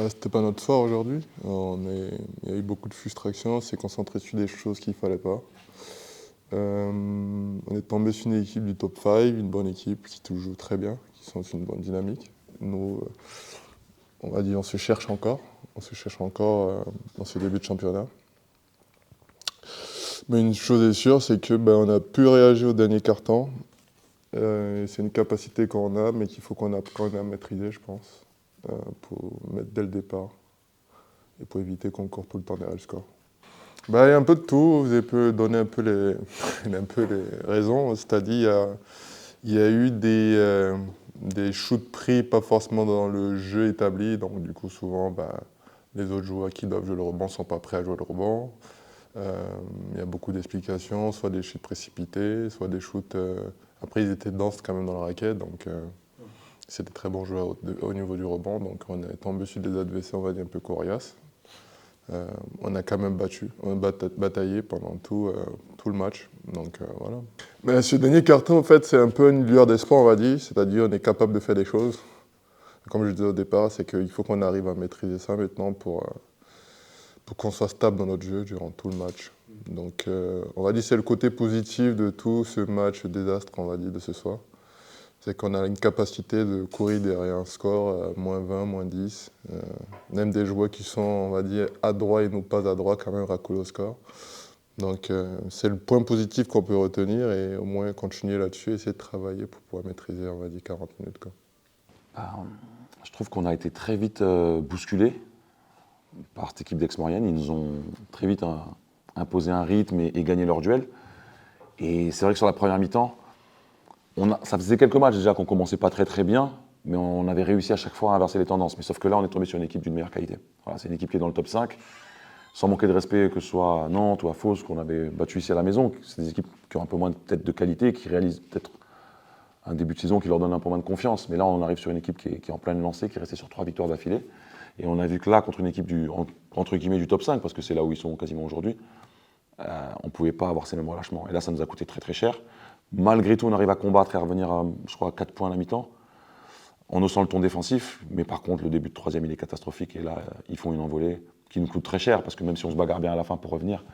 C'était pas notre fort aujourd'hui. Il y a eu beaucoup de frustration, on s'est concentré sur des choses qu'il fallait pas. On est tombé sur une équipe du top 5, une bonne équipe qui joue très bien, qui sont sur une bonne dynamique. Nous, on va dire, on se cherche encore. On se cherche encore dans ce début de championnat. Mais une chose est sûre, c'est que on a pu réagir au dernier quart-temps. C'est une capacité qu'on a, mais qu'il faut qu'on apprenne à maîtriser, je pense, pour mettre dès le départ et pour éviter qu'on court tout le temps derrière le score. Il y a un peu de tout, vous avez donné un peu un peu les raisons, c'est-à-dire il y a eu des shoots pris pas forcément dans le jeu établi, donc du coup souvent les autres joueurs qui doivent jouer le rebond ne sont pas prêts à jouer le rebond. Il y a beaucoup d'explications, soit des shoots précipités, soit des shoots... Après ils étaient denses quand même dans la raquette, donc c'était très bons joueurs au niveau du rebond, donc on est tombé sur des adversaires on va dire un peu coriaces. On a quand même bataillé pendant tout le match. Donc voilà. Mais ce dernier carton, en fait, c'est un peu une lueur d'espoir, on va dire. C'est-à-dire on est capable de faire des choses. Comme je disais au départ, c'est qu'il faut qu'on arrive à maîtriser ça maintenant pour qu'on soit stable dans notre jeu durant tout le match. Donc on va dire que c'est le côté positif de tout ce match désastre, on va dire, de ce soir. C'est qu'on a une capacité de courir derrière un score, moins 20, moins 10. Même des joueurs qui sont, on va dire, adroits et non pas adroits, quand même racolent au score. Donc c'est le point positif qu'on peut retenir et au moins continuer là-dessus, essayer de travailler pour pouvoir maîtriser, on va dire, 40 minutes. Quoi. Je trouve qu'on a été très vite bousculés par cette équipe d'Aix-Maurienne. Ils nous ont très vite imposé un rythme et gagné leur duel. Et c'est vrai que sur la première mi-temps, ça faisait quelques matchs déjà qu'on commençait pas très bien, mais on avait réussi à chaque fois à inverser les tendances. Mais sauf que là, on est tombé sur une équipe d'une meilleure qualité. Voilà, c'est une équipe qui est dans le top 5, sans manquer de respect, que ce soit à Nantes ou à Fos, qu'on avait battu ici à la maison. C'est des équipes qui ont un peu moins peut-être de qualité, qui réalisent peut-être un début de saison qui leur donne un peu moins de confiance. Mais là, on arrive sur une équipe qui est en pleine lancée, qui est restée sur 3 victoires d'affilée. Et on a vu que là, contre une équipe entre guillemets du top 5, parce que c'est là où ils sont quasiment aujourd'hui, on ne pouvait pas avoir ces mêmes relâchements. Et là, ça nous a coûté très cher. Malgré tout, on arrive à combattre et à revenir à, je crois, à 4 points à la mi-temps, en haussant le ton défensif. Mais par contre, le début de troisième, il est catastrophique. Et là, ils font une envolée qui nous coûte très cher, parce que même si on se bagarre bien à la fin pour revenir,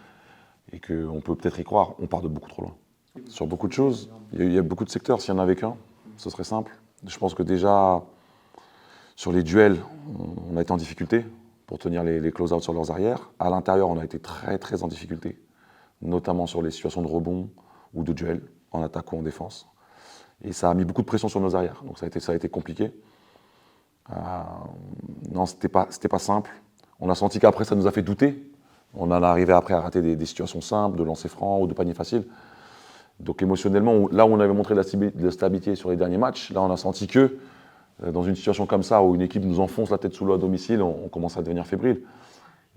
et qu'on peut peut-être y croire, on part de beaucoup trop loin. Sur beaucoup de choses, il y a beaucoup de secteurs. S'il y en avait qu'un, ce serait simple. Je pense que déjà, sur les duels, on a été en difficulté pour tenir les close-out sur leurs arrières. À l'intérieur, on a été très en difficulté, notamment sur les situations de rebond ou de duel, en attaque ou en défense. Et ça a mis beaucoup de pression sur nos arrières, donc ça a été compliqué. Non, c'était pas simple. On a senti qu'après, ça nous a fait douter. On en est arrivé après à rater des situations simples, de lancer franc ou de panier facile. Donc émotionnellement, là où on avait montré de la stabilité sur les derniers matchs, là on a senti que dans une situation comme ça, où une équipe nous enfonce la tête sous l'eau à domicile, on commence à devenir fébrile.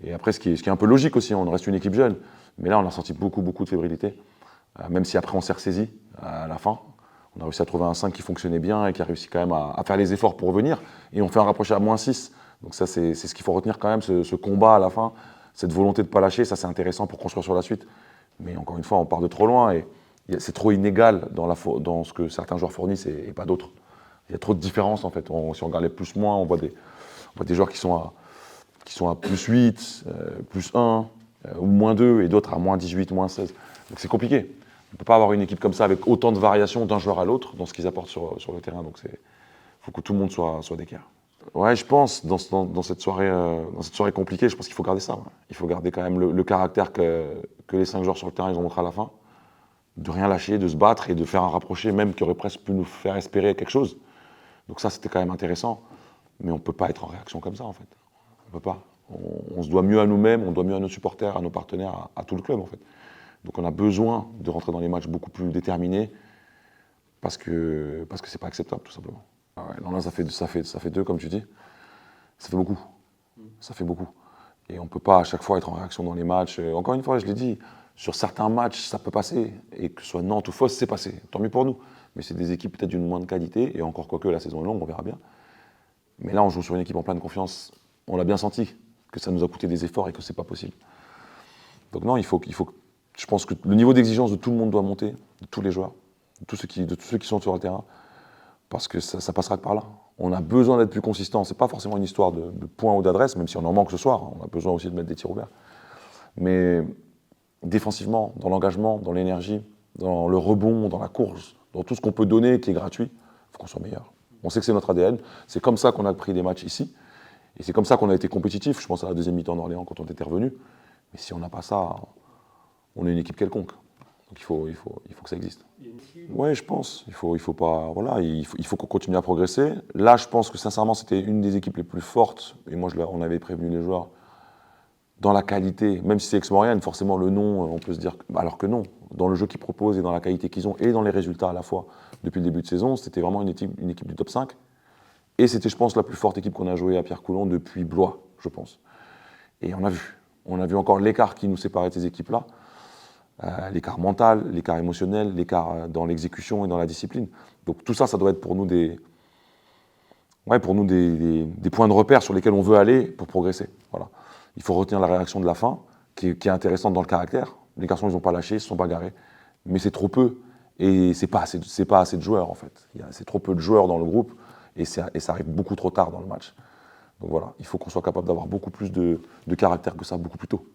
Et après, ce qui est un peu logique aussi, on reste une équipe jeune. Mais là, on a senti beaucoup de fébrilité. Même si après, on s'est ressaisi à la fin. On a réussi à trouver un 5 qui fonctionnait bien et qui a réussi quand même à faire les efforts pour revenir. Et on fait un rapproché à moins 6. Donc ça, c'est ce qu'il faut retenir quand même, ce combat à la fin, cette volonté de ne pas lâcher. Ça, c'est intéressant pour construire sur la suite. Mais encore une fois, on part de trop loin et c'est trop inégal dans ce que certains joueurs fournissent et pas d'autres. Il y a trop de différences en fait. Si on regarde les plus-moins, on voit des joueurs qui sont à plus 8, plus 1, ou moins 2, et d'autres à moins 18, moins 16. Donc c'est compliqué. On ne peut pas avoir une équipe comme ça avec autant de variations d'un joueur à l'autre dans ce qu'ils apportent sur le terrain. Donc il faut que tout le monde soit d'équerre. Ouais, je pense, dans cette soirée compliquée, je pense qu'il faut garder ça. Ouais. Il faut garder quand même le caractère que les 5 joueurs sur le terrain ils ont montré à la fin. De rien lâcher, de se battre et de faire un rapproché, même qui aurait presque pu nous faire espérer quelque chose. Donc ça, c'était quand même intéressant. Mais on ne peut pas être en réaction comme ça, en fait. On ne peut pas. On se doit mieux à nous-mêmes, on doit mieux à nos supporters, à nos partenaires, à tout le club, en fait. Donc on a besoin de rentrer dans les matchs beaucoup plus déterminés parce que c'est pas acceptable, tout simplement. Ah ouais, non, là, ça fait 2, comme tu dis. Ça fait beaucoup. Ça fait beaucoup. Et on ne peut pas à chaque fois être en réaction dans les matchs. Encore une fois, je l'ai dit, sur certains matchs, ça peut passer. Et que ce soit Nantes ou Fos, c'est passé. Tant mieux pour nous. Mais c'est des équipes peut-être d'une moindre qualité. Et encore quoique la saison est longue, on verra bien. Mais là, on joue sur une équipe en pleine confiance. On l'a bien senti, que ça nous a coûté des efforts et que c'est pas possible. Donc non, je pense que le niveau d'exigence de tout le monde doit monter, de tous les joueurs, de tous ceux qui sont sur le terrain, parce que ça passera que par là. On a besoin d'être plus consistant. C'est pas forcément une histoire de points ou d'adresse, même si on en manque ce soir. On a besoin aussi de mettre des tirs ouverts. Mais défensivement, dans l'engagement, dans l'énergie, dans le rebond, dans la course, dans tout ce qu'on peut donner qui est gratuit, il faut qu'on soit meilleur. On sait que c'est notre ADN. C'est comme ça qu'on a pris des matchs ici. Et c'est comme ça qu'on a été compétitif. Je pense à la deuxième mi-temps d'Orléans quand on était revenu. Mais si on n'a pas ça, on est une équipe quelconque. Donc il faut que ça existe. Oui, je pense. Il faut pas. Voilà, il faut qu'on continue à progresser. Là, je pense que sincèrement, c'était une des équipes les plus fortes. Et moi, on avait prévenu les joueurs dans la qualité. Même si c'est Aix-Maurienne, forcément le nom, on peut se dire. Alors que non. Dans le jeu qu'ils proposent et dans la qualité qu'ils ont et dans les résultats à la fois depuis le début de saison, c'était vraiment une équipe du top 5. Et c'était, je pense, la plus forte équipe qu'on a jouée à Pierre-Coulon depuis Blois, je pense. Et on a vu encore l'écart qui nous séparait de ces équipes-là. L'écart mental, l'écart émotionnel, l'écart dans l'exécution et dans la discipline. Donc tout ça, ça doit être pour nous des points de repère sur lesquels on veut aller pour progresser. Voilà. Il faut retenir la réaction de la fin, qui est intéressante dans le caractère. Les garçons, ils n'ont pas lâché, ils ne se sont pas garés. Mais c'est trop peu. Et c'est pas assez de joueurs, en fait. C'est trop peu de joueurs dans le groupe. Et ça arrive beaucoup trop tard dans le match. Donc voilà, il faut qu'on soit capable d'avoir beaucoup plus de caractère que ça, beaucoup plus tôt.